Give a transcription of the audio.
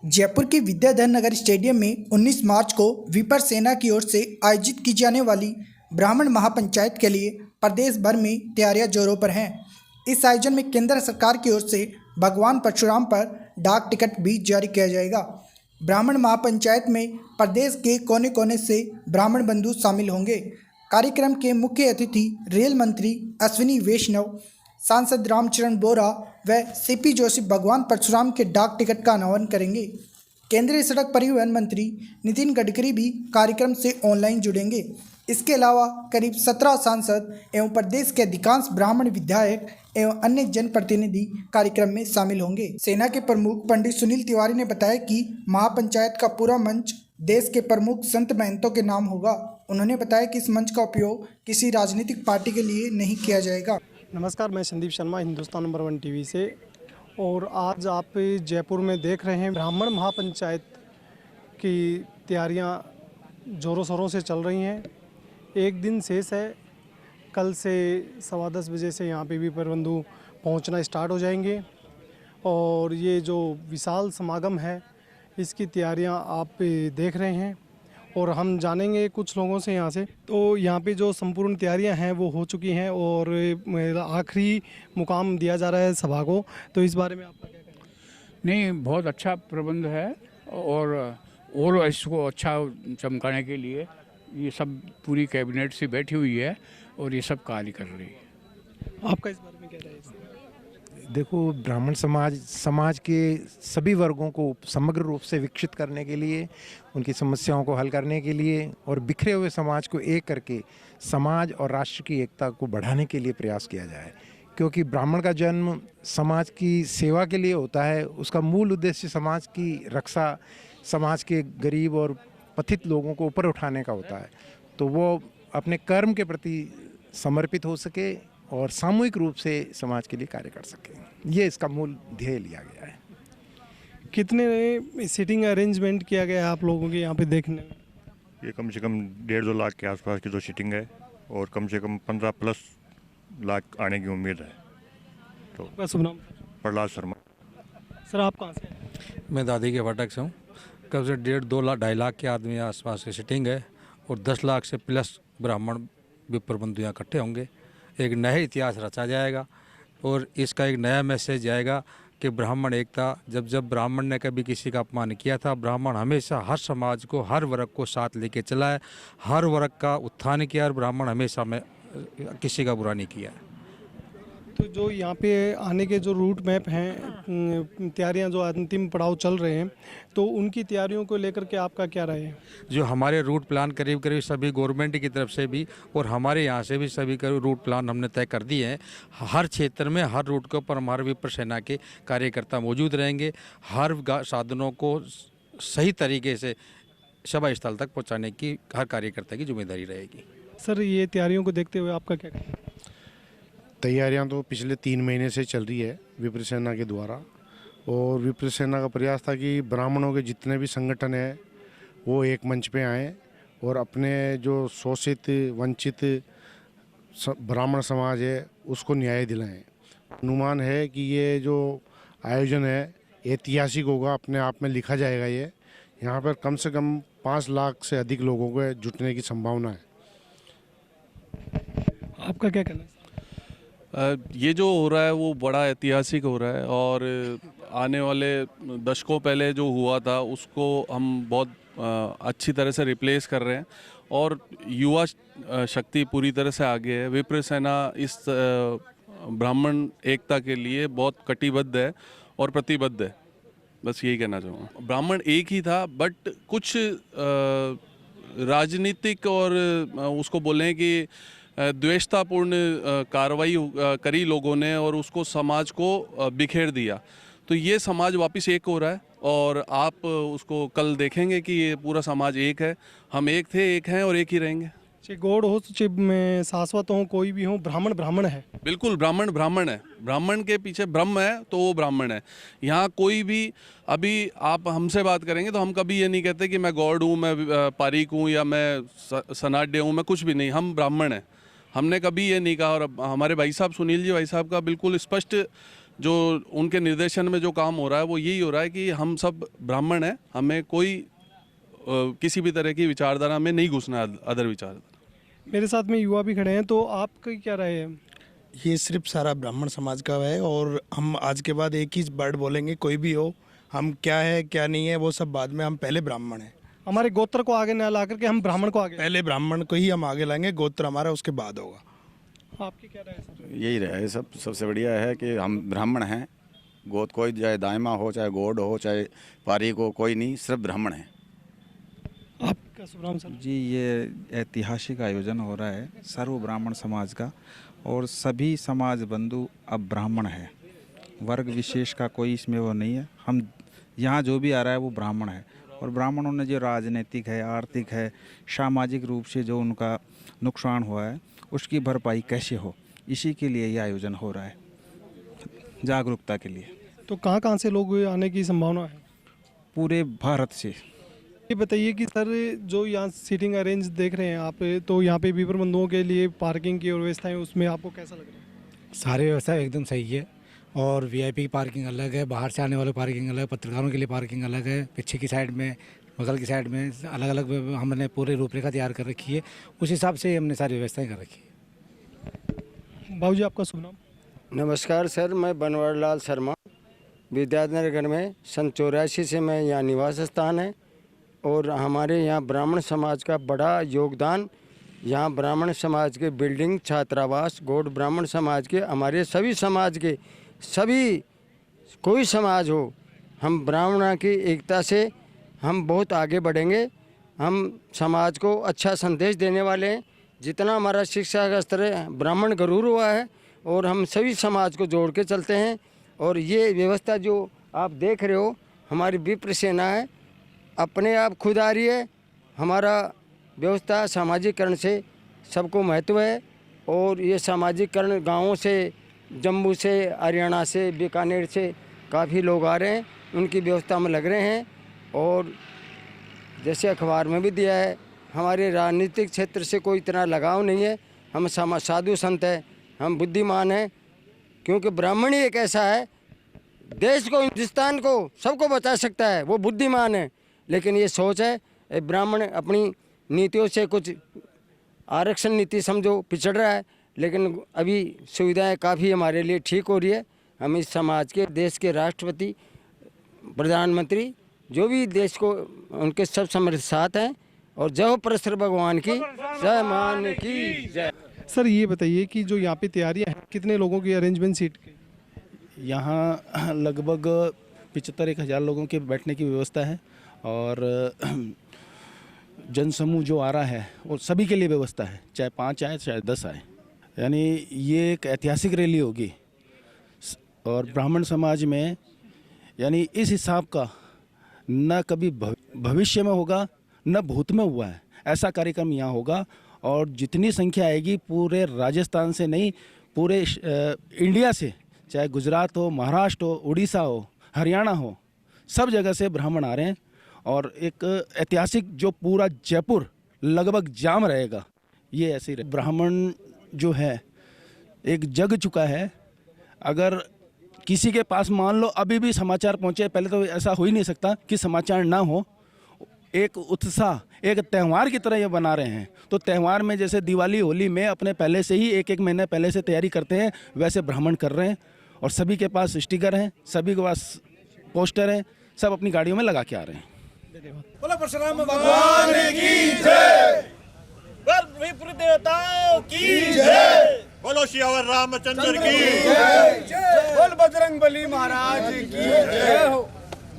जयपुर के विद्याधर नगर स्टेडियम में 19 मार्च को विपर सेना की ओर से आयोजित की जाने वाली ब्राह्मण महापंचायत के लिए प्रदेश भर में तैयारियां जोरों पर हैं। इस आयोजन में केंद्र सरकार की ओर से भगवान परशुराम पर डाक टिकट भी जारी किया जाएगा। ब्राह्मण महापंचायत में प्रदेश के कोने कोने से ब्राह्मण बंधु शामिल होंगे। कार्यक्रम के मुख्य अतिथि रेल मंत्री अश्विनी वैष्णव, सांसद रामचरण बोरा व सीपी जोशी भगवान परशुराम के डाक टिकट का अनावरण करेंगे। केंद्रीय सड़क परिवहन मंत्री नितिन गडकरी भी कार्यक्रम से ऑनलाइन जुड़ेंगे। इसके अलावा करीब 17 सांसद एवं प्रदेश के अधिकांश ब्राह्मण विधायक एवं अन्य जनप्रतिनिधि कार्यक्रम में शामिल होंगे। सेना के प्रमुख पंडित सुनील तिवारी ने बताया कि महापंचायत का पूरा मंच देश के प्रमुख संत महंतों के नाम होगा। उन्होंने बताया कि इस मंच का उपयोग किसी राजनीतिक पार्टी के लिए नहीं किया जाएगा। नमस्कार, मैं संदीप शर्मा हिंदुस्तान नंबर 1 टीवी से। और आज आप जयपुर में देख रहे हैं ब्राह्मण महापंचायत की तैयारियां ज़ोरों शोरों से चल रही हैं। एक दिन शेष है, कल से 10:15 बजे से यहाँ पे भी बंधु पहुँचना स्टार्ट हो जाएंगे और ये जो विशाल समागम है इसकी तैयारियां आप देख रहे हैं और हम जानेंगे कुछ लोगों से यहाँ से। तो यहाँ पे जो संपूर्ण तैयारियां हैं वो हो चुकी हैं और आखिरी मुकाम दिया जा रहा है सभा को। तो इस बारे में आपका क्या कहना है? नहीं, बहुत अच्छा प्रबंध है और इसको अच्छा चमकाने के लिए ये सब पूरी कैबिनेट से बैठी हुई है और ये सब कार्य कर रही है। आपका इस बारे में क्या राय है? देखो, ब्राह्मण समाज के सभी वर्गों को समग्र रूप से विकसित करने के लिए, उनकी समस्याओं को हल करने के लिए और बिखरे हुए समाज को एक करके समाज और राष्ट्र की एकता को बढ़ाने के लिए प्रयास किया जाए। क्योंकि ब्राह्मण का जन्म समाज की सेवा के लिए होता है। उसका मूल उद्देश्य समाज की रक्षा, समाज के गरीब और पतित लोगों को ऊपर उठाने का होता है। तो वो अपने कर्म के प्रति समर्पित हो सके और सामूहिक रूप से समाज के लिए कार्य कर सके। ये इसका मूल ध्येय लिया गया है। कितने सीटिंग अरेंजमेंट किया गया है आप लोगों के यहाँ पे देखने में? ये कम से कम 1.5-2 लाख के आसपास की जो सीटिंग है और कम से कम 15+ लाख आने की उम्मीद है। तो आपका शुभ नाम? प्रहलाद शर्मा। सर, आप कहाँ से हैं? मैं दादी के फाटक से हूँ। कब से 1.5-2 लाख 2.5 लाख के आदमी आसपास की सीटिंग है और 10 लाख से प्लस ब्राह्मण विप्र बंधु यहाँ इकट्ठे होंगे। एक नया इतिहास रचा जाएगा और इसका एक नया मैसेज जाएगा कि ब्राह्मण एकता। जब ब्राह्मण ने कभी किसी का अपमान किया था, ब्राह्मण हमेशा हर समाज को, हर वर्ग को साथ लेके चला है, हर वर्ग का उत्थान किया और ब्राह्मण हमेशा में किसी का बुरा नहीं किया है। तो जो यहाँ पे आने के जो रूट मैप हैं, तैयारियां जो अंतिम पड़ाव चल रहे हैं, तो उनकी तैयारियों को लेकर के आपका क्या राय है? जो हमारे रूट प्लान करीब सभी गवर्नमेंट की तरफ से भी और हमारे यहाँ से भी सभी का रूट प्लान हमने तय कर दिए हैं। हर क्षेत्र में हर रूट के ऊपर हमारे विप्र सेना के कार्यकर्ता मौजूद रहेंगे। हर साधनों को सही तरीके से सभा स्थल तक पहुँचाने की हर कार्यकर्ता की जिम्मेदारी रहेगी। सर, ये तैयारियों को देखते हुए आपका क्या कहना है? तैयारियां तो पिछले 3 महीने से चल रही है विप्र सेना के द्वारा। और विप्र सेना का प्रयास था कि ब्राह्मणों के जितने भी संगठन हैं वो एक मंच पे आएँ और अपने जो शोषित वंचित ब्राह्मण समाज है उसको न्याय दिलाएं। अनुमान है कि ये जो आयोजन है ऐतिहासिक होगा, अपने आप में लिखा जाएगा। ये यहाँ पर कम से कम 5 लाख से अधिक लोगों को जुटने की संभावना है। आपका क्या कहना है? ये जो हो रहा है वो बड़ा ऐतिहासिक हो रहा है और आने वाले दशकों पहले जो हुआ था उसको हम बहुत अच्छी तरह से रिप्लेस कर रहे हैं और युवा शक्ति पूरी तरह से आगे है। विप्र सेना इस ब्राह्मण एकता के लिए बहुत कटिबद्ध है और प्रतिबद्ध है। बस यही कहना चाहूँगा। ब्राह्मण एक ही था, बट कुछ राजनीतिक और उसको बोलें कि द्वेषतापूर्ण कार्रवाई करी लोगों ने और उसको समाज को बिखेर दिया। तो ये समाज वापस एक हो रहा है और आप उसको कल देखेंगे कि ये पूरा समाज एक है। हम एक थे, एक हैं और एक ही रहेंगे। चाहे गौड़ हो, चाहे में शाश्वत हो, कोई भी हो, ब्राह्मण ब्राह्मण है। बिल्कुल, ब्राह्मण ब्राह्मण है। ब्राह्मण के पीछे ब्रह्म है तो वो ब्राह्मण है। यहाँ कोई भी, अभी आप हमसे बात करेंगे तो हम कभी ये नहीं कहते कि मैं गौड़ हूँ, मैं पारीक हूँ या मैं सनाड्य हूँ, मैं कुछ भी नहीं। हम ब्राह्मण हैं। हमने कभी ये नहीं कहा और हमारे भाई साहब सुनील जी भाई साहब का बिल्कुल स्पष्ट जो उनके निर्देशन में जो काम हो रहा है वो यही हो रहा है कि हम सब ब्राह्मण हैं, हमें कोई किसी भी तरह की विचारधारा में नहीं घुसना है, अदर विचारधारा। मेरे साथ में युवा भी खड़े हैं, तो आपकी क्या राय है? ये सिर्फ सारा ब्राह्मण समाज का है और हम आज के बाद एक ही वर्ड बोलेंगे, कोई भी हो, हम क्या है क्या नहीं है वो सब बाद में, हम पहले ब्राह्मण हैं। हमारे गोत्र को आगे ना ला करके हम ब्राह्मण को आगे, पहले ब्राह्मण को ही हम आगे लाएंगे, गोत्र हमारा उसके बाद होगा। आपकी क्या राय है सर? यही रहे सब, सबसे बढ़िया है कि हम ब्राह्मण हैं, गोत कोई चाहे दाइमा हो, चाहे गोड हो, चाहे पारीक हो, कोई नहीं, सिर्फ ब्राह्मण हैं। आपका सुब्राम सर? जी, ये ऐतिहासिक आयोजन हो रहा है सर्व ब्राह्मण समाज का, और सभी समाज बंधु अब ब्राह्मण है, वर्ग विशेष का कोई इसमें वो नहीं है। हम यहाँ जो भी आ रहा है वो ब्राह्मण है, और ब्राह्मणों ने जो राजनीतिक है, आर्थिक है, सामाजिक रूप से जो उनका नुकसान हुआ है उसकी भरपाई कैसे हो, इसी के लिए ये आयोजन हो रहा है, जागरूकता के लिए। तो कहाँ से लोग आने की संभावना है? पूरे भारत से। ये बताइए कि सर, जो यहाँ सीटिंग अरेंज देख रहे हैं आप, तो यहाँ पे विपर बंधुओं के लिए पार्किंग की व्यवस्थाएं, उसमें आपको कैसा लग रहा है? सारी व्यवस्था एकदम सही है, और वीआईपी की पार्किंग अलग है, बाहर से आने वाले पार्किंग अलग, पत्रकारों के लिए पार्किंग अलग है, पीछे की साइड में, बगल की साइड में अलग अलग हमने पूरे रूपरेखा तैयार कर रखी है, उस हिसाब से हमने सारी व्यवस्थाएं कर रखी है। बाबू जी, आपका शुभ नाम? नमस्कार सर, मैं बनवारी लाल शर्मा, विद्यानगर में सन 84 से मैं यहाँ निवास स्थान है, और हमारे यहाँ ब्राह्मण समाज का बड़ा योगदान, यहाँ ब्राह्मण समाज के बिल्डिंग, छात्रावास, गौड़ ब्राह्मण समाज के, हमारे सभी समाज के, सभी कोई समाज हो, हम ब्राह्मण की एकता से हम बहुत आगे बढ़ेंगे। हम समाज को अच्छा संदेश देने वाले हैं। जितना हमारा शिक्षा का स्तर है, ब्राह्मण गरूर हुआ है, और हम सभी समाज को जोड़ के चलते हैं। और ये व्यवस्था जो आप देख रहे हो, हमारी विप्र सेना है, अपने आप खुद आ रही है। हमारा व्यवस्था सामाजिकरण से सबको महत्व है, और ये सामाजिकरण गाँवों से, जम्मू से, हरियाणा से, बीकानेर से काफ़ी लोग आ रहे हैं, उनकी व्यवस्था में लग रहे हैं। और जैसे अखबार में भी दिया है, हमारे राजनीतिक क्षेत्र से कोई इतना लगाव नहीं है। हम साधु संत हैं, हम बुद्धिमान हैं, क्योंकि ब्राह्मण ही एक ऐसा है, देश को, हिंदुस्तान को, सबको बचा सकता है, वो बुद्धिमान है। लेकिन ये सोच है, ब्राह्मण अपनी नीतियों से कुछ आरक्षण नीति समझो पिछड़ रहा है, लेकिन अभी सुविधाएं काफ़ी हमारे लिए ठीक हो रही है। हम इस समाज के, देश के राष्ट्रपति, प्रधानमंत्री, जो भी देश को, उनके सब समर्थ साथ हैं। और जय परशुराम भगवान की जय, मान की जय। सर, ये बताइए कि जो यहाँ पे तैयारियाँ हैं, कितने लोगों की अरेंजमेंट सीट की? यहाँ लगभग 75-1000 लोगों के बैठने की व्यवस्था है, और जनसमूह जो आ रहा है वो सभी के लिए व्यवस्था है, चाहे 5 आए चाहे 10 आए। यानी ये एक ऐतिहासिक रैली होगी, और ब्राह्मण समाज में यानी इस हिसाब का न कभी भविष्य में होगा, न भूत में हुआ है। ऐसा कार्यक्रम यहाँ होगा, और जितनी संख्या आएगी पूरे राजस्थान से नहीं, पूरे इंडिया से, चाहे गुजरात हो, महाराष्ट्र हो, उड़ीसा हो, हरियाणा हो, सब जगह से ब्राह्मण आ रहे हैं। और एक ऐतिहासिक जो पूरा जयपुर लगभग जाम रहेगा, ये ऐसे ही ब्राह्मण जो है एक जग चुका है। अगर किसी के पास मान लो अभी भी समाचार पहुँचे, पहले तो ऐसा हो ही नहीं सकता कि समाचार ना हो, एक उत्साह, एक त्यौहार की तरह ये बना रहे हैं। तो त्यौहार में जैसे दिवाली, होली में अपने पहले से ही एक महीने पहले से तैयारी करते हैं, वैसे ब्राह्मण कर रहे हैं। और सभी के पास स्टिकर हैं, सभी के पास पोस्टर हैं, सब अपनी गाड़ियों में लगा के आ रहे हैं। बोलो परशुराम भगवान की जय, विप्र देवताओं की जय, बोलो सियावर रामचंद्र की जय, बोल बजरंग बली महाराज की